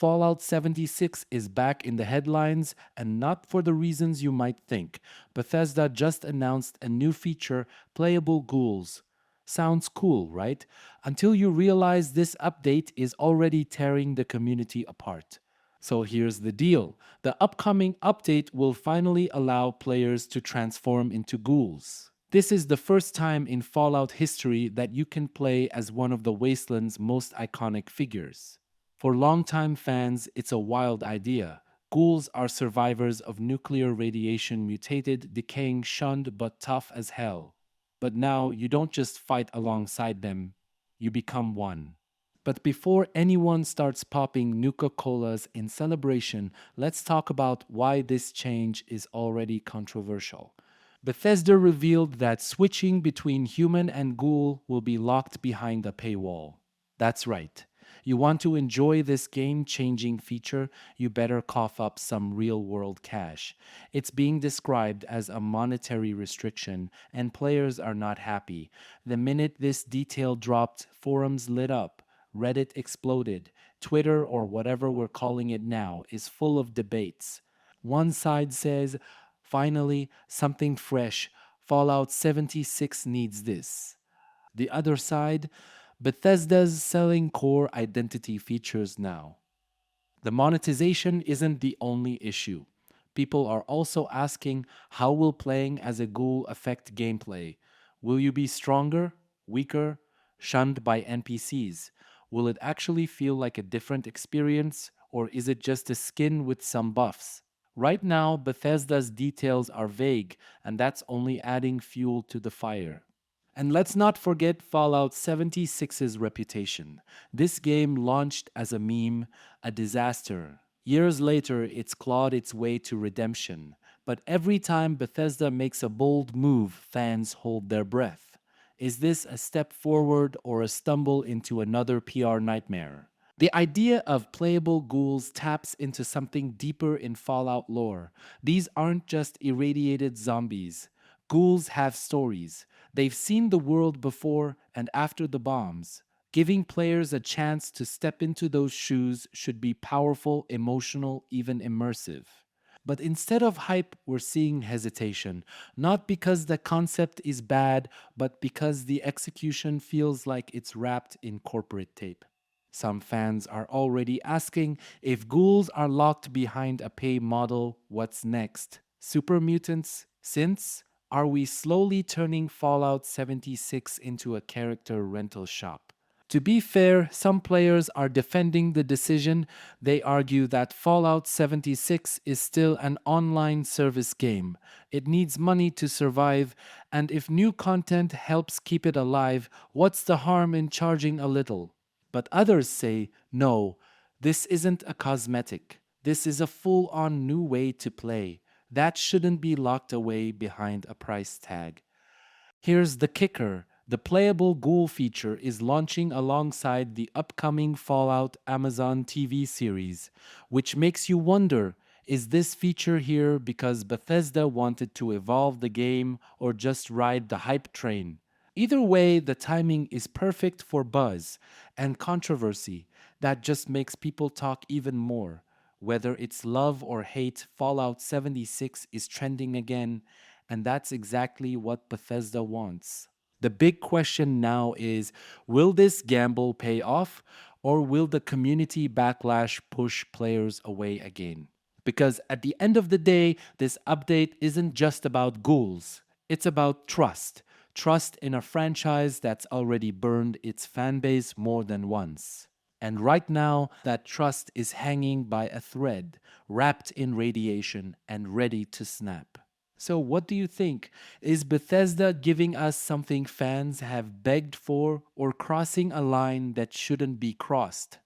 Fallout 76 is back in the headlines, and not for the reasons you might think. Bethesda just announced a new feature, Playable Ghouls. Sounds cool, right? Until you realize this update is already tearing the community apart. So here's the deal. The upcoming update will finally allow players to transform into ghouls. This is the first time in Fallout history that you can play as one of the Wasteland's most iconic figures. For longtime fans, it's a wild idea. Ghouls are survivors of nuclear radiation, mutated, decaying, shunned, but tough as hell. But now you don't just fight alongside them, you become one. But before anyone starts popping Nuka-Colas in celebration, let's talk about why this change is already controversial. Bethesda revealed that switching between human and ghoul will be locked behind a paywall. That's right. You want to enjoy this game-changing feature, you better cough up some real-world cash. It's being described as a monetary restriction, and players are not happy. The minute this detail dropped, forums lit up. Reddit exploded. Twitter, or whatever we're calling it now, is full of debates. One side says, finally, something fresh. Fallout 76 needs this. The other side, Bethesda's selling core identity features now. The monetization isn't the only issue. People are also asking, how will playing as a ghoul affect gameplay? Will you be stronger, weaker, shunned by NPCs? Will it actually feel like a different experience, or is it just a skin with some buffs? Right now, Bethesda's details are vague, and that's only adding fuel to the fire. And let's not forget Fallout 76's reputation. This game launched as a meme, a disaster. Years later, it's clawed its way to redemption. But every time Bethesda makes a bold move, fans hold their breath. Is this a step forward or a stumble into another PR nightmare? The idea of playable ghouls taps into something deeper in Fallout lore. These aren't just irradiated zombies. Ghouls have stories. They've seen the world before and after the bombs. Giving players a chance to step into those shoes should be powerful, emotional, even immersive. But instead of hype, we're seeing hesitation, not because the concept is bad, but because the execution feels like it's wrapped in corporate tape. Some fans are already asking, if ghouls are locked behind a pay model, what's next? Super mutants? Synths? Are we slowly turning Fallout 76 into a character rental shop? To be fair, some players are defending the decision. They argue that Fallout 76 is still an online service game. It needs money to survive, and if new content helps keep it alive, what's the harm in charging a little? But others say, no, this isn't a cosmetic. This is a full-on new way to play. That shouldn't be locked away behind a price tag. Here's the kicker. The Playable Ghoul feature is launching alongside the upcoming Fallout Amazon TV series, which makes you wonder, is this feature here because Bethesda wanted to evolve the game or just ride the hype train? Either way, the timing is perfect for buzz and controversy that just makes people talk even more. Whether it's love or hate, Fallout 76 is trending again, and that's exactly what Bethesda wants. The big question now is, will this gamble pay off, or will the community backlash push players away again? Because at the end of the day, this update isn't just about ghouls, it's about trust. Trust in a franchise that's already burned its fanbase more than once. And right now, that trust is hanging by a thread, wrapped in radiation and ready to snap. So what do you think? Is Bethesda giving us something fans have begged for, or crossing a line that shouldn't be crossed?